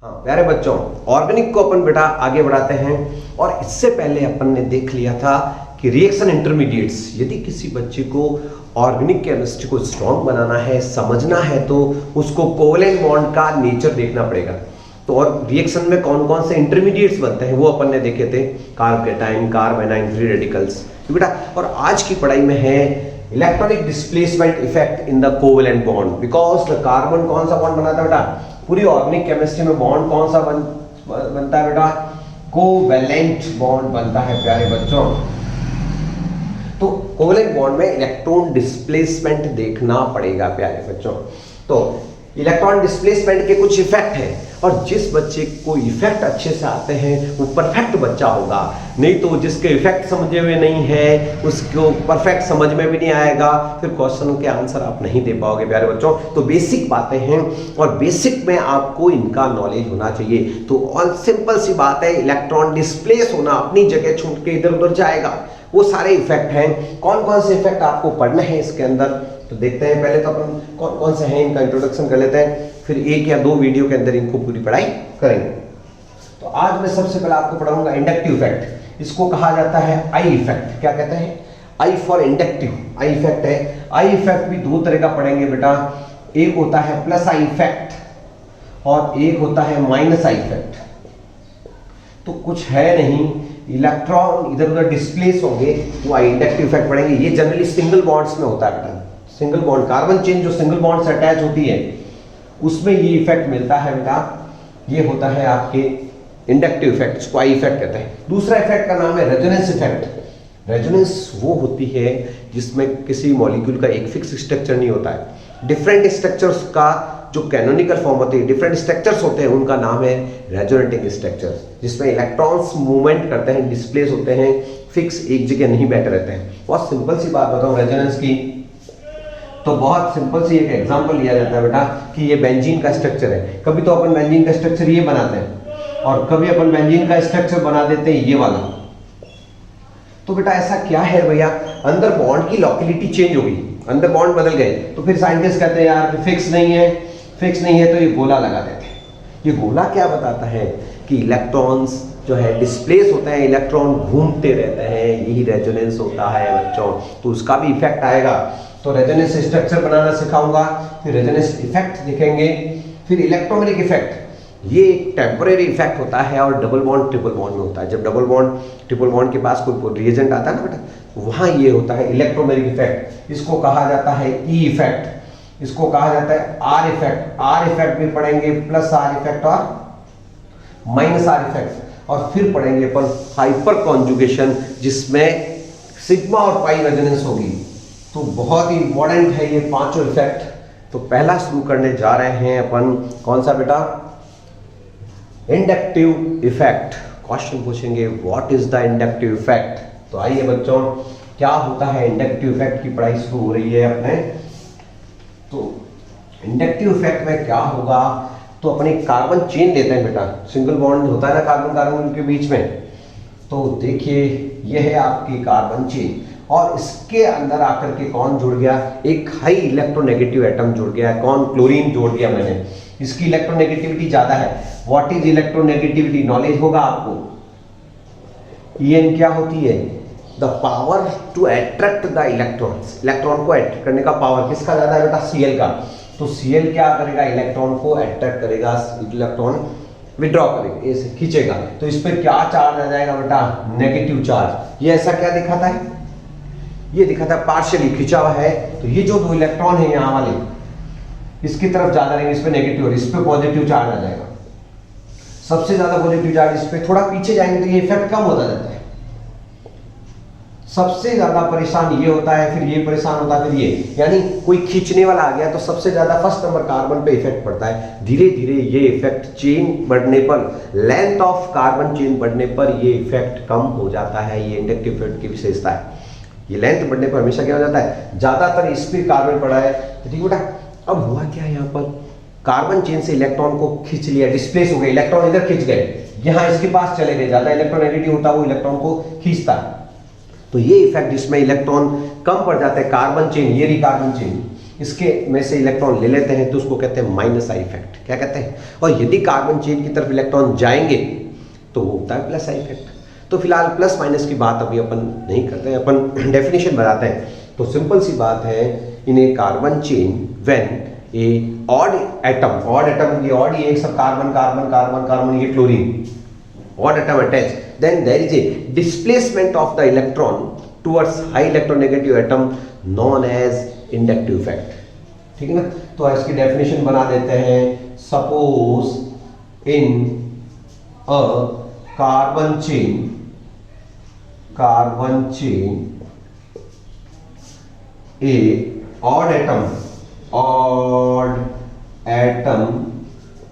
हाँ प्यारे बच्चों, ऑर्गेनिक को अपन बेटा आगे बढ़ाते हैं। और इससे पहले अपन ने देख लिया था कि रिएक्शन इंटरमीडिएट्स, यदि किसी बच्चे को ऑर्गेनिक केमिस्ट्री को स्ट्रॉन्ग बनाना है, समझना है, तो उसको कोवलेंट बॉन्ड का नेचर देखना पड़ेगा। तो और रिएक्शन में कौन कौन से इंटरमीडिएट्स बनते हैं वो अपन ने देखे थे, कार्बोकेटाइन, कार्बेनाइन, फ्री रेडिकल्स बेटा। और आज की पढ़ाई में है electronic displacement effect in the covalent bond, because the carbon कौन सा बॉन्ड बनाता है बेटा, पूरी ऑर्गेनिक केमिस्ट्री में बॉन्ड कौन सा बनता है बेटा, कोवैलेंट बॉन्ड बनता है प्यारे बच्चों। तो कोवैलेंट बॉन्ड में इलेक्ट्रॉन डिस्प्लेसमेंट देखना पड़ेगा प्यारे बच्चों। तो इलेक्ट्रॉन डिस्प्लेसमेंट के कुछ इफेक्ट हैं, और जिस बच्चे को इफेक्ट अच्छे से आते हैं वो परफेक्ट बच्चा होगा, नहीं तो जिसके इफेक्ट समझे हुए नहीं है उसको परफेक्ट समझ में भी नहीं आएगा, फिर क्वेश्चन के आंसर आप नहीं दे पाओगे प्यारे बच्चों। तो बेसिक बातें हैं और बेसिक में आपको इनका नॉलेज होना चाहिए। तो और सिंपल सी बात है, इलेक्ट्रॉन डिस्प्लेस होना, अपनी जगह छोड़ के इधर उधर जाएगा, वो सारे इफेक्ट हैं। कौन कौन से इफेक्ट आपको पढ़ने हैं इसके अंदर, तो देखते हैं। पहले तो अपन कौन कौन से हैं इनका इंट्रोडक्शन कर लेते हैं, फिर एक या दो वीडियो के अंदर इनको पूरी पढ़ाई करेंगे। तो आज मैं सबसे पहले आपको पढ़ाऊंगा इंडक्टिव इफेक्ट। इसको कहा जाता है आई इफेक्ट। क्या कहते हैं? I for inductive, I effect है। आई इफेक्ट भी दो तरह का पढ़ेंगे बेटा, एक होता है प्लस आई इफेक्ट और एक होता है माइनस आई इफेक्ट। तो कुछ है नहीं, इलेक्ट्रॉन इधर उधर डिस्प्लेस होंगे, वो आई इंडक्टिव इफेक्ट पढ़ेंगे। ये जनरली सिंगल बॉन्ड्स में होता है बेटा, सिंगल बॉन्ड, कार्बन चेन जो सिंगल बॉन्ड से अटैच होती है उसमें ये इफेक्ट मिलता है बेटा। ये होता है आपके इंडक्टिव इफेक्ट, इसको आई इफेक्ट कहते हैं। दूसरा इफेक्ट का नाम है रेजोनेंस इफेक्ट। रेजोनेंस वो होती है जिसमें किसी मॉलिक्यूल का एक फिक्स स्ट्रक्चर नहीं होता है, डिफरेंट स्ट्रक्चर्स का जो कैनोनिकल फॉर्म होते हैं, डिफरेंट स्ट्रक्चर्स होते हैं, उनका नाम है रेजोनेटिंग स्ट्रक्चर्स, जिसमें इलेक्ट्रॉन्स मूवमेंट करते हैं, डिस्प्लेस होते हैं, फिक्स एक जगह नहीं बैठे रहते हैं। बहुत सिंपल सी बात बताऊं रेजोनेंस की, तो बहुत सिंपल सी एक एग्जांपल लिया जाता है बेटा कि ये बेंजीन का स्ट्रक्चर है। कभी तो अपन बेंजीन का स्ट्रक्चर ये बनाते हैं और कभी अपन बेंजीन का स्ट्रक्चर बना देते हैं ये वाला। तो बेटा ऐसा क्या है भैया, अंदर बॉन्ड की लोकेलिटी चेंज हो गई, अंदर बॉन्ड बदल गए, तो फिर साइंटिस्ट कहते हैं यार फिक्स नहीं है, फिक्स नहीं है, तो ये गोला लगा देते हैं। ये गोला क्या बताता है कि इलेक्ट्रॉन्स जो है डिस्प्लेस होते हैं, इलेक्ट्रॉन घूमते रहते हैं, यही रेजोनेंस होता है बच्चों। तो उसका भी इफेक्ट आएगा। तो रेजोनेंस स्ट्रक्चर बनाना सिखाऊंगा, फिर रेजोनेंस इफेक्ट दिखेंगे, फिर इलेक्ट्रोमैग्नेटिक इफेक्ट। ये एक टेम्परेरी इफेक्ट होता है और डबल बॉन्ड ट्रिपल बॉन्ड में होता है। जब डबल बॉन्ड ट्रिपल बॉन्ड के पास कोई रिएजेंट आता है ना बेटा, वहां ये होता है इलेक्ट्रोमैग्नेटिक इफेक्ट। इसको कहा जाता है ई इफेक्ट, इसको कहा जाता है आर इफेक्ट। आर इफेक्ट भी पढ़ेंगे, प्लस आर इफेक्ट और माइनस आर इफेक्ट। और फिर पढ़ेंगे अपन हाइपर कॉन्जुगेशन, जिसमें सिग्मा और पाई रेजोनेंस होगी। तो बहुत ही इंपॉर्टेंट है ये पांचों इफेक्ट। तो पहला शुरू करने जा रहे हैं अपन, कौन सा बेटा, इंडक्टिव इफेक्ट। क्वेश्चन पूछेंगे what is the inductive effect. तो आइए बच्चों, क्या होता है इंडक्टिव इफेक्ट की पढ़ाई शुरू हो रही है अपने। तो इंडक्टिव इफेक्ट में क्या होगा, तो अपने कार्बन चेन लेते हैं बेटा, सिंगल बॉन्ड होता है ना कार्बन कार्बन के बीच में। तो देखिए ये है आपकी कार्बन चेन, और इसके अंदर आकर के कौन जुड़ गया, एक हाई इलेक्ट्रोनेगेटिव एटम जुड़ गया। कौन, क्लोरीन जोड़ दिया मैंने। इसकी इलेक्ट्रोनेगेटिविटी ज्यादा है। व्हाट इज इलेक्ट्रोनेगेटिविटी, नॉलेज होगा आपको। En क्या होती है, the power to attract the electrons. Electron को अट्रैक्ट करने का पावर किसका ज्यादा है बेटा, Cl का। तो Cl क्या करेगा, इलेक्ट्रॉन को अट्रैक्ट करेगा, इलेक्ट्रॉन विड्रॉ करेगा, ऐसे खींचेगा। तो इस पर क्या चार्ज आ जाएगा बेटा, नेगेटिव चार्ज। ये ऐसा क्या दिखाता है, ये दिखाता है पार्शियली खिंचा हुआ है। तो ये जो दो इलेक्ट्रॉन है यहाँ वाले, इसकी तरफ ज्यादा रहेंगे, इस पे नेगेटिव और इस पे पॉजिटिव चार्ज आ जाएगा। सबसे ज्यादा पॉजिटिव चार्ज इस पे, थोड़ा पीछे जाएंगे तो ये इफेक्ट कम होता जाता है। सबसे ज्यादा परेशान ये होता है, फिर ये परेशान होता है, फिर ये, यानी कोई खींचने वाला आ गया तो सबसे ज्यादा फर्स्ट नंबर कार्बन पे इफेक्ट पड़ता है। धीरे धीरे ये इफेक्ट चेन बढ़ने पर, लेंथ ऑफ कार्बन चेन बढ़ने पर ये इफेक्ट कम हो जाता है। ये इंडक्टिव इफेक्ट की विशेषता है। ये लेंथ बढ़ने पर हमेशा क्या हो जाता है, ज्यादातर इस पे कार्बन पड़ा है, ठीक बेटा। अब हुआ क्या है, यहाँ पर कार्बन चेन से इलेक्ट्रॉन को खींच लिया, डिस्प्लेस हो गए, इलेक्ट्रॉन इधर खींच गए, यहाँ इसके पास चले गए। ज्यादा इलेक्ट्रोनेगेटिव होता है वो इलेक्ट्रॉन को खींचता है। तो ये इफेक्ट जिसमें इलेक्ट्रॉन कम पड़ जाते हैं, कार्बन चेन, ये रही कार्बन चेन, इसके में से इलेक्ट्रॉन ले लेते हैं तो उसको कहते हैं माइनस आई इफेक्ट। क्या कहते हैं? और यदि कार्बन चेन की तरफ इलेक्ट्रॉन जाएंगे तो वो होता है प्लस आई इफेक्ट। तो फिलहाल प्लस माइनस की बात अभी अपन नहीं करते हैं, अपन डेफिनेशन बनाते हैं। तो सिंपल सी बात है, in a carbon chain when a odd atom, ये ऑड ये सब कार्बन कार्बन कार्बन कार्बन, ये chlorine, odd atom attach, then there is a displacement of the electron towards high electronegative atom known as inductive effect. ठीक है ना? तो इसकी definition बना देते हैं। Suppose in a carbon chain a odd atom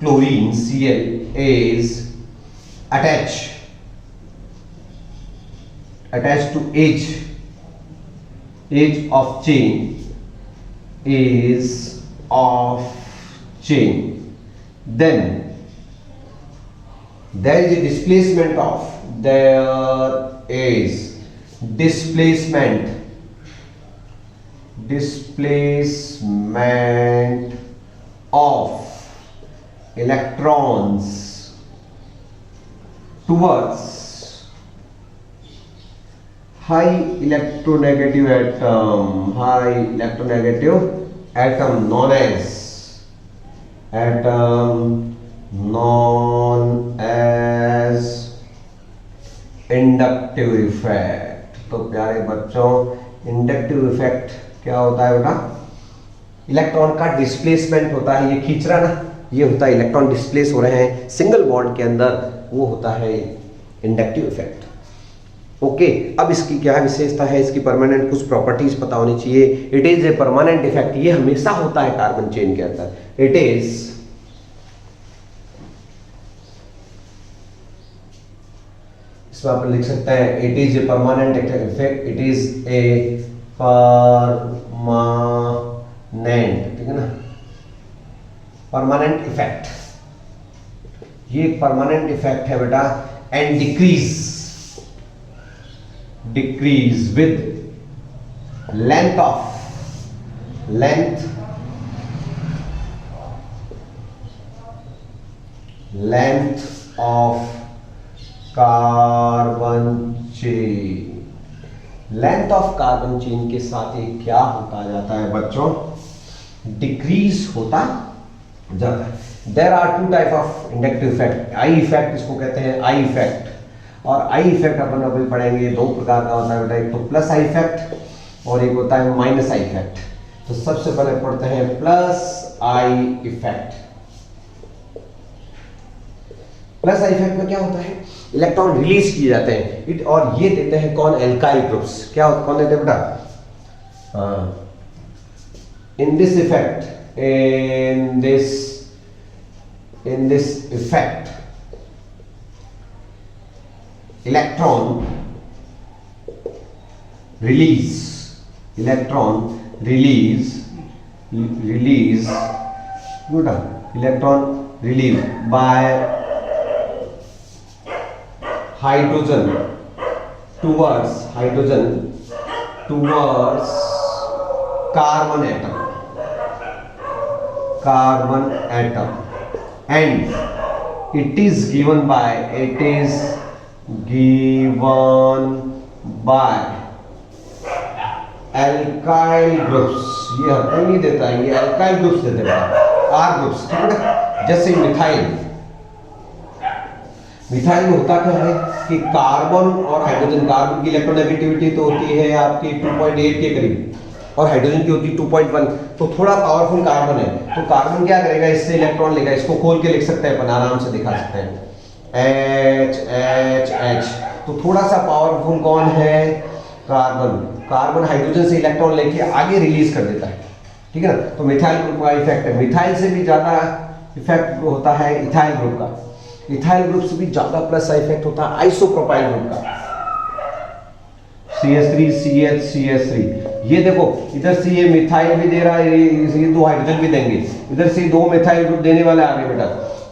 chlorine Cl is attached to edge of chain, then there is a displacement of electrons towards high electronegative atom known as inductive effect. तो प्यारे बच्चों, inductive effect क्या होता है बेटा? Electron का displacement होता है, ये खींच रहा ना, ये होता है इलेक्ट्रॉन डिस्प्लेस हो रहे हैं सिंगल बॉन्ड के अंदर, वो होता है इंडक्टिव इफेक्ट। ओके, अब इसकी क्या विशेषता है? इसकी परमानेंट कुछ प्रॉपर्टीज पता होनी चाहिए। It is a permanent effect, ये हमेशा होता है कार्बन चेन के अंदर। इट इज इसमें आप लिख सकते हैं it is a permanent effect, it is a permanent, ठीक है ना, परमानेंट इफेक्ट, ये परमानेंट इफेक्ट है बेटा। And decrease with length of carbon chain. Length of carbon chain के साथ ये क्या होता जाता है बच्चों? डिक्रीज होता जाता है। There are two type of inductive effect. I effect इसको कहते हैं, आई इफेक्ट। और आई इफेक्ट अपन अभी पढ़ेंगे, दो प्रकार का होता है बेटा, एक तो प्लस आई इफेक्ट और एक होता है माइनस आई इफेक्ट। तो सबसे पहले पढ़ते हैं plus I effect. Plus I effect में क्या होता है? इलेक्ट्रॉन रिलीज किए जाते हैं और ये देते हैं कौन? Alkyl groups. क्या कौन देते हैं बेटा? In this effect, in this effect electron release by hydrogen towards carbon atom, and it is given by alkyl groups। ये हमें नहीं देता है, ये alkyl groups देते हैं, R groups, ठीक है ना। जैसे मिथाइल में होता क्या है कि कार्बन और हाइड्रोजन, कार्बन की इलेक्ट्रोनेगेटिविटी तो होती है आपकी 2.8 के करीब और हाइड्रोजन की होती है 2.1, तो थोड़ा पावरफुल कार्बन है। तो कार्बन क्या करेगा? इससे इलेक्ट्रॉन लेगा, इसको खोल के लिख सकते हैं अपन, आराम से दिखा सकते हैं, H। तो थोड़ा सा पावरफुल कौन है? कार्बन हाइड्रोजन से इलेक्ट्रॉन लेके आगे रिलीज कर देता है, ठीक है ना। तो मिथाइल ग्रुप का इफेक्ट है। मिथाइल से भी ज्यादा इफेक्ट होता है इथाइल ग्रुप का। इथाइल ग्रुप से भी ज्यादा प्लस इफेक्ट होता है आइसोप्रोपाइल ग्रुप का, CH3CH3। ये देखो, इधर से ये मिथाइल भी दे रहा है, ये दो हाइड्रोजन भी देंगे, इधर से दो मिथाइल ग्रुप देने वाले आ गए बेटा,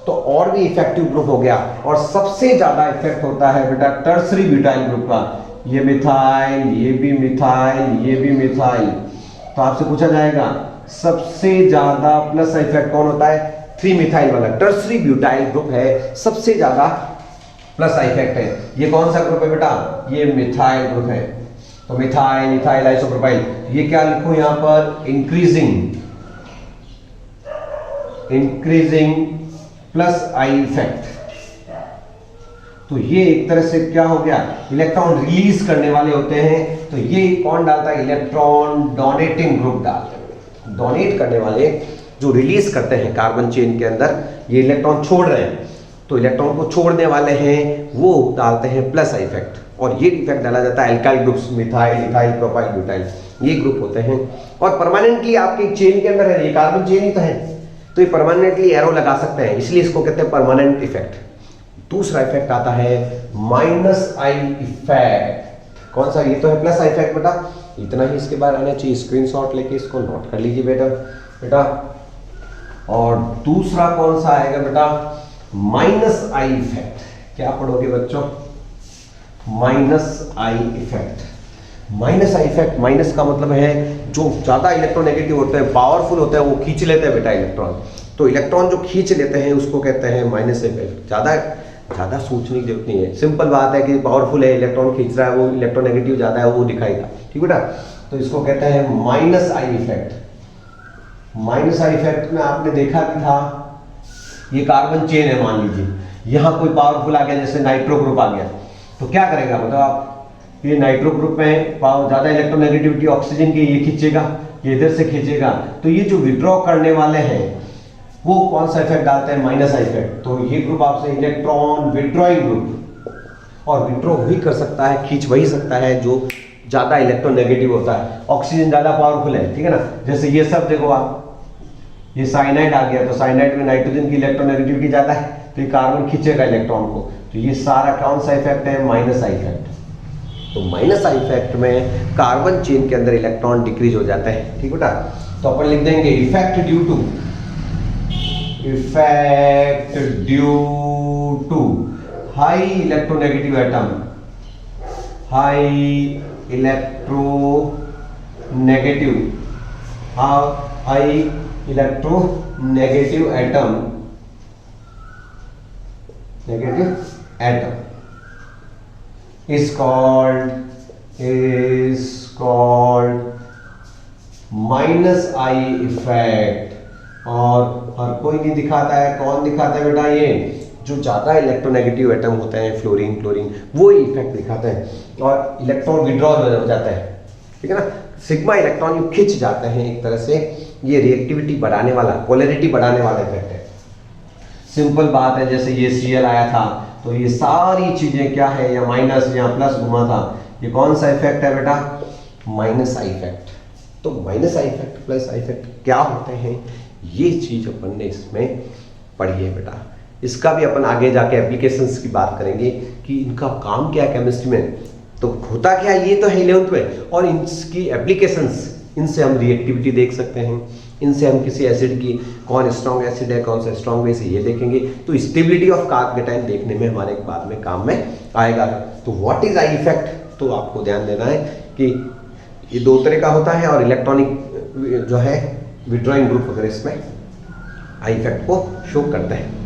तो और भी इफेक्टिव ग्रुप हो गया। और सबसे ज्यादा इफेक्ट होता है बेटा टर्सरी ब्यूटाइल ग्रुप का। ये मिथाइल, ये भी मिथाइल, ये भी मिथाइल। तो आपसे पूछा जाएगा सबसे ज्यादा प्लस इफेक्ट कौन होता है? 3 मिथाइल वाला टर्सरी ब्यूटाइल ग्रुप है, सबसे ज्यादा प्लस इफेक्ट है। ये कौन सा ग्रुप है बेटा? ये मिथाइल ग्रुप है। तो मिथाइल, इथाइल, आइसोप्रोपाइल, ये क्या लिखूं यहां पर? Increasing plus I effect. तो ये एक तरह से क्या हो गया? इलेक्ट्रॉन रिलीज करने वाले होते हैं। तो ये कौन डालता है? इलेक्ट्रॉन डोनेटिंग ग्रुप डालते हैं। डोनेट करने वाले जो रिलीज करते हैं कार्बन चेन के अंदर, ये इलेक्ट्रॉन छोड़ रहे हैं, तो इलेक्ट्रॉन को छोड़ने वाले हैं वो डालते हैं प्लस इफेक्ट। और ये इफेक्ट डाला जाता है alkyl groups, methyl, ethyl, propyl, butyl, ये ग्रुप होते हैं। और परमानेंटली आपके चेन के अंदर है, ये कार्बन चेन ही तो है, तो ये परमानेंटली एरो लगा सकते हैं, इसलिए इसको कहते हैं परमानेंट इफेक्ट। दूसरा इफेक्ट आता है माइनस आई इफेक्ट। कौन सा? ये तो है प्लस इफेक्ट बेटा, इतना ही इसके बारे में आना चाहिए। स्क्रीनशॉट लेके इसको नोट कर लीजिए बेटा। और दूसरा कौन सा आएगा बेटा? Minus I effect. क्या पढ़ोगे बच्चों? Minus I effect. Minus I effect, minus का मतलब है जो ज्यादा इलेक्ट्रोनेगेटिव होते हैं, पावरफुल होते हैं, वो खींच लेते हैं बेटा इलेक्ट्रॉन। तो इलेक्ट्रॉन जो खींच लेते हैं उसको कहते हैं माइनस इफेक्ट। ज्यादा सोचने की जरूरत नहीं है, सिंपल बात है कि पावरफुल है, इलेक्ट्रॉन खींच रहा है, वो इलेक्ट्रोनेगेटिव ज्यादा है, वो दिखाएगा। ठीक बेटा? तो इसको कहते हैं minus I effect. Minus I effect में आपने देखा भी था, ये कार्बन चेन है मान लीजिए, यहां कोई पावरफुल आ गया, जैसे नाइट्रो ग्रुप आ गया, तो क्या करेगा बताओ आप? ये नाइट्रो ग्रुप में ज्यादा इलेक्ट्रोनेगेटिविटी ऑक्सीजन की, ये खींचेगा, ये इधर से खींचेगा। तो ये जो विड्रॉ करने वाले हैं वो कौन सा इफेक्ट डालते हैं? Minus effect. तो ये ग्रुप आपसे इलेक्ट्रॉन विड्रॉइंग ग्रुप, और विड्रॉ भी कर सकता है, खींच वही सकता है जो ज्यादा इलेक्ट्रोनेगेटिव होता है। ऑक्सीजन ज्यादा पावरफुल है, ठीक है ना? जैसे ये सब देखो आप, ये साइनाइड आ गया, तो साइनाइड में नाइट्रोजन की इलेक्ट्रोनेगेटिविटी ज्यादा है, तो ये कार्बन खींचेगा इलेक्ट्रॉन को। तो ये सारा कौन सा इफेक्ट है? Minus I effect. तो माइनस आई इफेक्ट में कार्बन चेन के अंदर इलेक्ट्रॉन डिक्रीज हो जाता है। ठीक बेटा? तो अपन लिख देंगे effect due to high electronegative atom, high electronegative atom is called minus I effect. और हर कोई नहीं दिखाता है, कौन दिखाता है बेटा? ये जो ज्यादा इलेक्ट्रोनेगेटिव एटम होते हैं, फ्लोरीन, क्लोरीन, वो इफेक्ट दिखाते हैं, और इलेक्ट्रॉन विड्रॉल हो जाता है। ठीक है ना? सिग्मा इलेक्ट्रॉन खिंच जाते हैं एक तरह से। ये रिएक्टिविटी बढ़ाने वाला, पोलैरिटी बढ़ाने वाला इफेक्ट है। सिंपल बात है, जैसे ये Cl आया था, तो ये सारी चीजें क्या है, या माइनस या प्लस घुमा था, ये कौन सा इफेक्ट है बेटा? Minus I effect. तो minus I effect, plus I effect क्या होते हैं, ये चीज अपन ने इसमें पढ़ी है बेटा। इसका भी अपन आगे जाके एप्लीकेशंस की बात करेंगे कि इनका काम क्या है केमिस्ट्री में, तो होता क्या है, ये तो है 11th में, और इनकी एप्लीकेशंस, इनसे हम रिएक्टिविटी देख सकते हैं, इनसे हम किसी एसिड की कौन स्ट्रॉन्ग एसिड है, कौन सा स्ट्रॉन्ग बेस है, ये देखेंगे। तो स्टेबिलिटी ऑफ कार्बोकेटाइन देखने में हमारे बाद में काम में आएगा। तो व्हाट इज आई इफेक्ट, तो आपको ध्यान देना है कि ये दो तरह का होता है, और इलेक्ट्रॉनिक जो है विड्रॉइंग ग्रुप वगैरह इसमें आई इफेक्ट को शो करते हैं।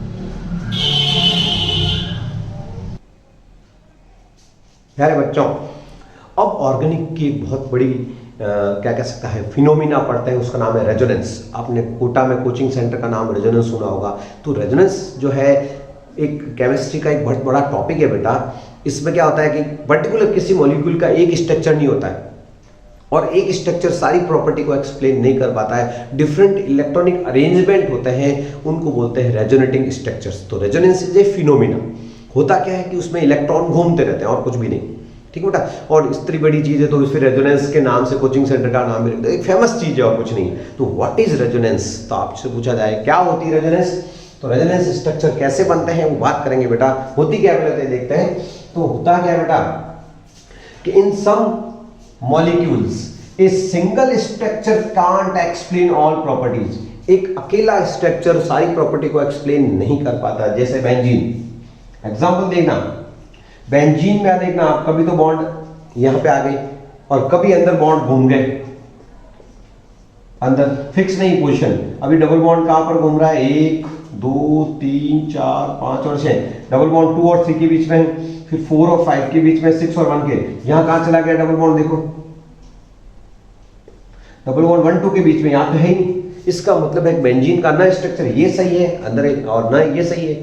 प्यारे बच्चों, अब ऑर्गेनिक की एक बहुत बड़ी क्या कह सकता है फिनोमिना पढ़ते हैं, उसका नाम है रेजोनेंस। आपने कोटा में कोचिंग सेंटर का नाम रेजोनेंस सुना होगा। तो रेजोनेंस जो है एक केमिस्ट्री का एक बहुत बड़ा टॉपिक है बेटा। इसमें क्या होता है कि पर्टिकुलर किसी मॉलिक्यूल का एक स्ट्रक्चर नहीं होता है, और एक स्ट्रक्चर सारी प्रॉपर्टी को एक्सप्लेन नहीं कर पाता है। डिफरेंट इलेक्ट्रॉनिक अरेंजमेंट होते हैं, उनको बोलते हैं रेजोनेटिंग स्ट्रक्चर्स। तो रेजोनेंस इज ए फिनोमिना। होता क्या है कि उसमें इलेक्ट्रॉन घूमते रहते हैं और कुछ भी नहीं। ठीक है बेटा? और इतनी बड़ी चीज है तो फिर रेजोनेंस के नाम से कोचिंग सेंटर का नाम भी एक फेमस चीज है और कुछ नहीं। तो व्हाट इज रेजोनेंस, तो आपसे पूछा जाए क्या होती है रेजोनेंस, तो रेजोनेंस स्ट्रक्चर कैसे बनते हैं वो बात करेंगे बेटा। होती क्या है देखते हैं। तो होता क्या बेटा कि in some molecules a single structure can't explain all properties. एक अकेला स्ट्रक्चर सारी प्रॉपर्टी को एक्सप्लेन नहीं कर पाता। जैसे बेंजीन, एग्जांपल देखना, बेंजीन में देखना आप, कभी तो बॉन्ड यहां पे आ गई और कभी अंदर बॉन्ड घूम गए, अंदर फिक्स नहीं पोजीशन। अभी डबल बॉन्ड कहां पर घूम रहा है, 1 2 3 4 5 और 6, डबल बॉन्ड 2 और 3 के बीच में, फिर 4 और 5 के बीच में, 6 और 1 के, यहां कहां चला गया डबल बॉन्ड, देखो डबल बॉन्ड 1 2 के बीच में, यहां पे है ही नहीं। इसका मतलब है बेंजीन का ना स्ट्रक्चर ये सही है अंदर एक और ना ये सही है,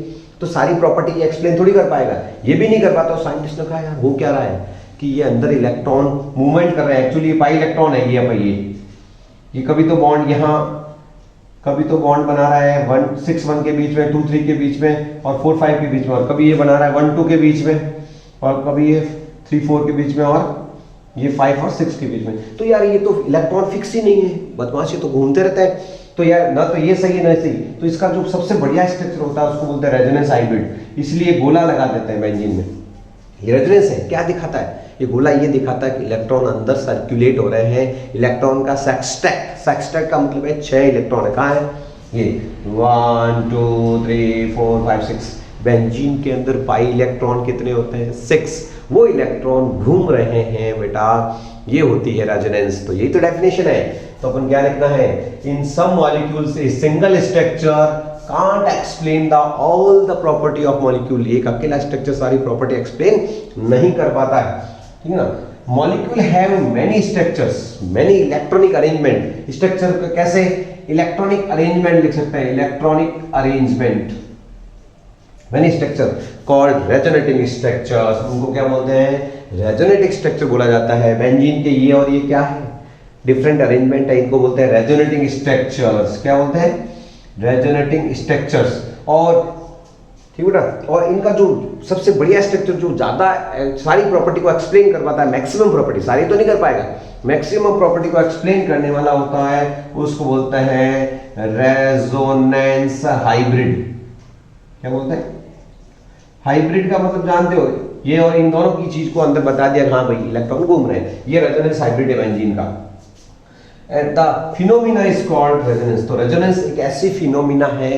तो सारी प्रॉपर्टी एक्सप्लेन थोड़ी कर पाएगा, ये भी नहीं कर पाता। तो साइंटिस्ट ने कहा यार हो क्या रहा है कि ये अंदर इलेक्ट्रॉन मूवमेंट कर रहे हैं, एक्चुअली ये पाई इलेक्ट्रॉन है, ये कभी तो बॉन्ड यहाँ, कभी तो बॉन्ड बना रहा है 1 6 1 के बीच में, 2 3 के बीच में और 4 5 के बीच में, और कभी ये बना रहा है 1 2 के बीच में, और कभी ये 3 4 के बीच में, और ये 5 और 6 के बीच में। तो यार ये तो इलेक्ट्रॉन फिक्स ही नहीं है, बदमाशी तो घूमते रहता है। तो यार ना तो ये सही है ना सही, तो इसका जो सबसे बढ़िया स्ट्रक्चर होता है उसको बोलते हैं रेजोनेंस हाइब्रिड, इसलिए गोला लगा देते हैं बेंजीन में। ये रेजोनेंस है, क्या दिखाता है ये गोला, ये दिखाता है कि इलेक्ट्रॉन अंदर सर्कुलेट हो रहे हैं। इलेक्ट्रॉन का सेक्सटेट का मतलब है 6 इलेक्ट्रॉन है, कहाँ है ये 1 2 3 4 5 6, बेंजीन के अंदर पाई इलेक्ट्रॉन कितने होते हैं 6, वो इलेक्ट्रॉन घूम रहे हैं बेटा, ये होती है रेजोनेंस। तो यही तो डेफिनेशन है। तो अपन क्या लिखना है, in some molecules a single structure can't explain the all the property of molecule। एक अकेला स्ट्रक्चर सारी प्रॉपर्टी एक्सप्लेन नहीं कर पाता है, ठीक है ना। Molecule have many structures, many electronic arrangement, structure को कैसे इलेक्ट्रॉनिक अरेंजमेंट लिख सकते हैं, electronic arrangement, many structure called resonating structures, उनको क्या बोलते हैं, रेजोनेटिंग स्ट्रक्चर बोला जाता है। बेंजीन के ये और ये क्या है, डिफरेंट अरेंजमेंट है, इनको बोलते हैं रेजोनेटिंग स्ट्रक्चर्स। क्या बोलते हैं, रेजोनेटिंग स्ट्रक्चर्स। और ठीक है ना, और इनका जो सबसे बढ़िया स्ट्रक्चर जो ज्यादा सारी प्रॉपर्टी को एक्सप्लेन कर पाता है, मैक्सिमम प्रॉपर्टी, सारी तो नहीं कर पाएगा, मैक्सिमम प्रॉपर्टी को एक्सप्लेन करने वाला होता है, उसको बोलते हैं रेजोनेंस हाइब्रिड। क्या बोलते हैं, हाइब्रिड का मतलब जानते हो, ये और इन दोनों की चीज को अंदर बता दिया, हाँ भाई इलेक्ट्रॉन घूम रहे हैं, ये रेजोनेंस हाइब्रिड है बेंजीन का। And the phenomena is called resonance। तो रेजोनेंस एक ऐसी फिनोमिना है,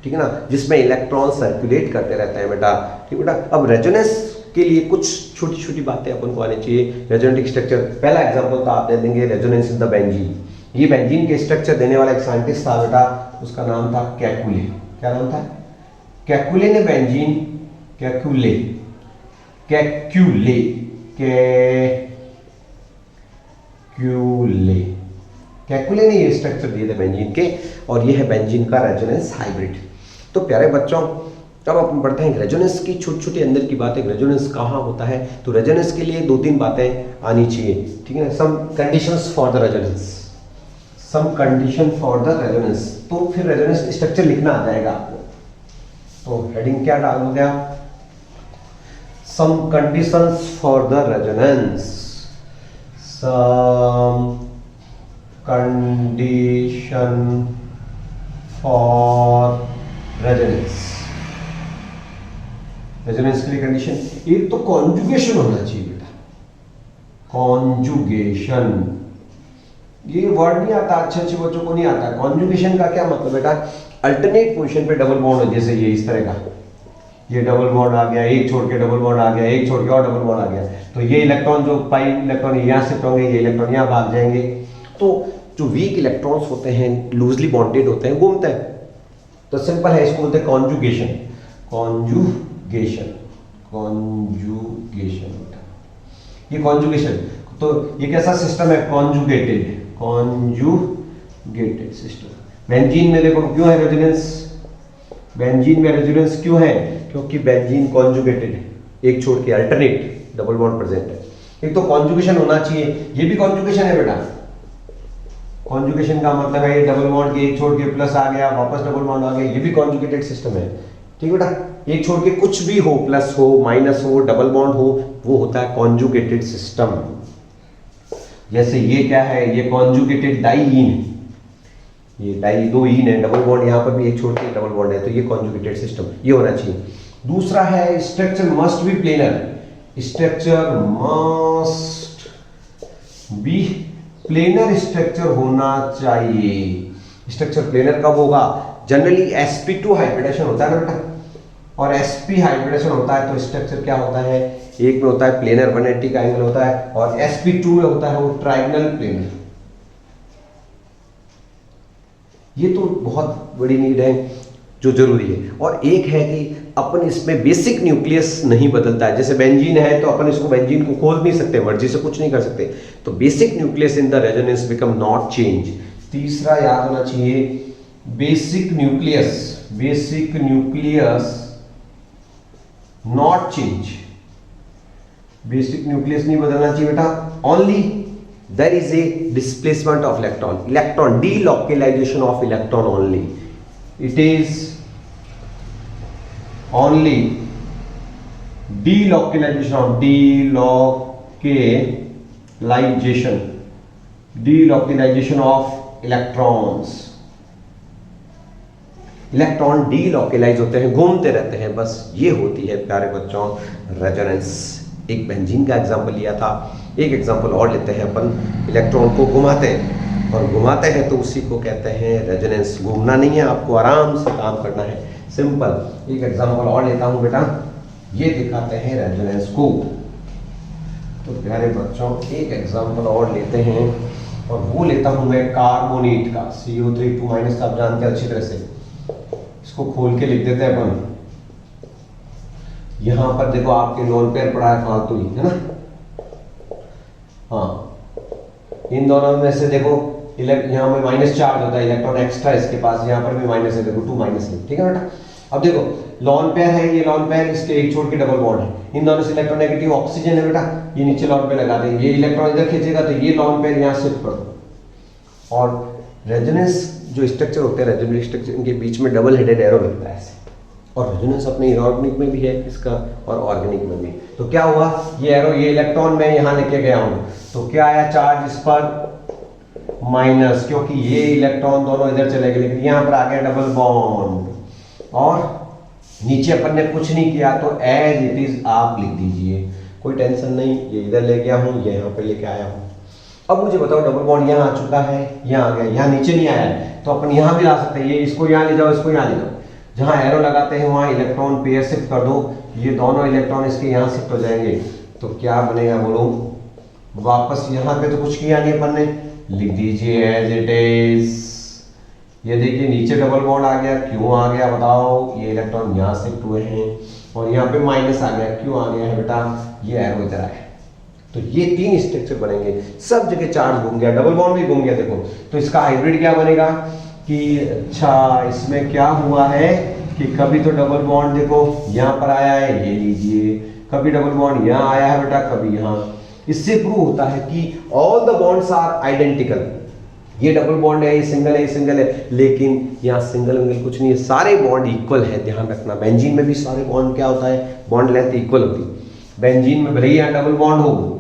ठीक है ना, जिसमें इलेक्ट्रॉन सर्कुलेट करते रहते हैं बेटा, ठीक है बेटा। अब रेजोनेंस के लिए कुछ छोटी छोटी बातें अपन को आनी चाहिए। रेजोनेटिक स्ट्रक्चर, पहला एग्जांपल तो आप दे देंगे, रेजोनेंस इज द बेंजीन। ये बेंजीन के स्ट्रक्चर देने वाला एक साइंटिस्ट था बेटा, उसका नाम था केकुले। क्या नाम था, केकुले ने बेंजीन, केकुले केकुले ने ये स्ट्रक्चर दिए थे बेंजीन के, और ये है बेंजीन का रेजोनेंस हाइब्रिड। तो प्यारे बच्चों, अब अपन पढ़ते हैं रेजोनेंस की छोटी छोटी अंदर की बातें, रेजोनेंस कहाँ होता है। तो रेजोनेंस के लिए 2-3 बातें आनी चाहिए, ठीक है ना। Some conditions for the resonance, some condition for the resonance, तो फिर रेजोनेंस स्ट्रक्चर लिखना आ जाएगा आपको। तो हेडिंग क्या डालोगे आप, some conditions for the resonance, some condition for resonance। Resonance के लिए कंडीशन, एक तो कॉन्जुगेशन होना चाहिए बेटा, कॉन्जुगेशन, ये वर्ड नहीं आता, अच्छे अच्छे बच्चों को नहीं आता। कॉन्जुगेशन का क्या मतलब बेटा, अल्टरनेट पोजीशन पे डबल बॉन्ड हो, जैसे ये इस तरह का, ये डबल बॉन्ड आ गया, एक छोड़ के डबल बॉन्ड आ गया, एक छोड़ के और डबल बॉन्ड आ गया, तो ये इलेक्ट्रॉन जो पाई इलेक्ट्रॉन यहाँ शिफ्ट होंगे, ये इलेक्ट्रॉन यहाँ भाग जाएंगे। तो जो वीक इलेक्ट्रॉन्स होते हैं, लूजली बॉन्डेड होते हैं, घूमते हैं। तो सिंपल है, इसको बोलते हैं कॉन्जुगेशन, कॉन्जुगेशन, कॉन्जुगेशन। ये कॉन्जुगेशन, तो ये कैसा सिस्टम है, कॉन्जुगेटेड, कॉन्जुगेटेड सिस्टम। बेंजीन में देखो क्यों है रेजोनेंस, बेंजीन में रेजोनेंस क्यों है, क्योंकि बेंजीन कॉन्जुगेटेड है, एक छोड़ के अल्टरनेट डबल बॉन्ड प्रेजेंट है। एक तो कॉन्जुगेशन होना चाहिए, ये भी कॉन्जुगेशन है बेटा। कॉन्जुगेशन का मतलब है ये डबल बॉन्ड के एक छोड़ के प्लस आ गया, वापस डबल बॉन्ड आ गया, ये भी कॉन्जुगेटेड सिस्टम है, ठीक बेटा। एक छोड़ के कुछ भी हो, प्लस हो, माइनस हो, डबल बॉन्ड हो, वो होता है कॉन्जुगेटेड सिस्टम। जैसे ये क्या है, ये कॉन्जुगेटेड डाईईन, ये डाई 2 ईन है, डबल बॉन्ड यहाँ पर भी एक छोड़ के डबल बॉन्ड है, तो ये कॉन्जुगेटेड सिस्टम, ये होना चाहिए। दूसरा है structure must be planar, structure must be planar, structure होना चाहिए। स्ट्रक्चर प्लेनर कब होगा, जनरली sp2 हाइब्रिडेशन होता है ना बेटा, और sp हाइब्रिडेशन होता है तो स्ट्रक्चर क्या होता है, एक में होता है प्लेनर 180 का एंगल होता है, और sp2 में होता है वो ट्रायंगल प्लेनर। ये तो बहुत बड़ी नीड है जो जरूरी है। और एक है कि अपन इसमें बेसिक न्यूक्लियस नहीं बदलता है। जैसे बेंजीन है तो अपन इसको बेंजीन को खोल नहीं सकते, मर्जी से कुछ नहीं कर सकते, तो basic nucleus in the resonance become not change. तीसरा याद होना चाहिए, basic nucleus not change, basic nucleus नहीं बदलना चाहिए बेटा। Only there is a displacement of electron, delocalization of electron only, it is only delocalization of electrons। Electron delocalize होते हैं, घूमते रहते हैं, बस ये होती है प्यारे बच्चों रेजोनेंस। एक बेंजीन का एग्जांपल लिया था, एक एग्जांपल और लेते हैं अपन। इलेक्ट्रॉन को घुमाते हैं और घुमाते हैं तो उसी को कहते हैं रेजोनेंस। घूमना नहीं है, आपको आराम से काम करना है, सिंपल। एक एग्जांपल और लेता हूं बेटा, ये दिखाते हैं रेजोनेंस को। तो प्यारे बच्चों एक एग्जांपल और लेते हैं और वो लेता हूं मैं कार्बोनेट का, CO3 आप जानते हैं अच्छी तरह से। इसको खोल के लिख देते हैं अपन। यहां पर देखो आपके लोन पेयर पड़ा है फालतू ही, है ना। हाँ, इन दोनों में से देखो यहाँ में माइनस चार्ज होता है, इलेक्ट्रॉन एक्स्ट्रा इसके पास, यहाँ पर भी माइनस है, देखो 2 माइनस है, ठीक है बेटा। अब देखो लॉन पेयर है, ये लॉन पेयर, इसके एक छोड़ के डबल बॉन्ड है, इन दोनों से इलेक्ट्रोनेगेटिव ऑक्सीजन है बेटा, ये नीचे लॉन पेयर लगा देंगे, ये इलेक्ट्रॉन इधर खींचेगा तो ये लॉन पेयर यहाँ शिफ्ट कर दो। और रेजोनेंस जो स्ट्रक्चर होते हैं, रेजोनेंस स्ट्रक्चर, इनके बीच में डबल हेडेड एरो लगता है ऐसे। और रेजोनेंस अपने इनऑर्गेनिक में भी है इसका और ऑर्गेनिक में भी। तो क्या हुआ, ये एरो, ये इलेक्ट्रॉन मैं यहाँ लेके गया हूँ, तो क्या आया चार्ज इस पर माइनस, क्योंकि ये इलेक्ट्रॉन दोनों इधर चले गए, लेकिन यहाँ पर आ गया डबल बॉन्ड। और नीचे अपन ने कुछ नहीं किया तो एज इट इज आप लिख दीजिए, कोई टेंशन नहीं। ये इधर ले गया हूँ, ये यहाँ पे लेके आया हूँ। अब मुझे बताओ डबल बॉन्ड यहाँ आ चुका है, यहाँ आ गया, यहाँ नीचे नहीं आया है, तो अपन यहाँ भी ला सकते हैं। ये इसको यहाँ ले जाओ, इसको यहाँ ले जाओ, जहाँ एरो लगाते हैं वहाँ इलेक्ट्रॉन पेयर शिफ्ट कर दो, ये दोनों इलेक्ट्रॉन इसके यहाँ शिफ्ट हो जाएंगे। तो क्या बनेगा बोलो, वापस यहाँ पे तो कुछ किया नहीं अपन ने, लिख दीजिए एज इट इज। ये देखिए नीचे डबल बॉन्ड आ गया, क्यों आ गया बताओ, ये इलेक्ट्रॉन यहाँ शिफ्ट हुए हैं, और यहाँ पे माइनस आ गया, क्यों आ गया है बेटा, ये एरो इधर आया। तो ये 3 स्ट्रक्चर बनेंगे, सब जगह चार्ज घूम गया, डबल बॉन्ड भी घूम गया। देखो तो इसका हाइब्रिड क्या बनेगा कि अच्छा इसमें क्या हुआ है कि कभी तो डबल बॉन्ड देखो यहाँ पर आया है, ये लीजिए, कभी डबल बॉन्ड यहाँ आया है बेटा, कभी यहाँ। इससे प्रूव होता है कि all the bonds are identical. ये डबल बॉन्ड है, ये सिंगल है, ये सिंगल है, लेकिन यहाँ सिंगल विंगल कुछ नहीं है, सारे बॉन्ड इक्वल है। ध्यान रखना, बेंजीन में भी सारे बॉन्ड क्या होता है, बॉन्ड लेंथ इक्वल होती है। बेंजीन में भले ही यहाँ डबल बॉन्ड हो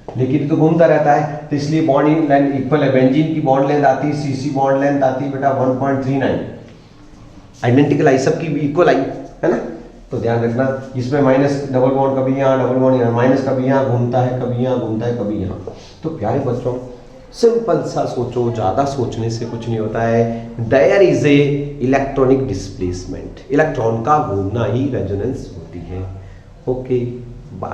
लेकिन तो घूमता रहता है, तो इसलिए बॉन्ड लेंथ इक्वल है। बेंजीन की बॉन्ड लेंथ आती है, सीसी बॉन्ड लेंथ आती है बेटा 1.39, आइडेंटिकल आई, सबकी भी इक्वल आई, है ना। तो ध्यान रखना, इसमें माइनस डबल बॉन्ड कभी यहाँ, डबल बॉन्ड यहाँ, माइनस कभी यहाँ घूमता है, कभी यहाँ घूमता है, कभी यहाँ। तो प्यारे बच्चों सिंपल सा सोचो, ज़्यादा सोचने से कुछ नहीं होता है। There is a electronic displacement, electron का घूमना ही रेजोनेंस होती है। Okay, bye.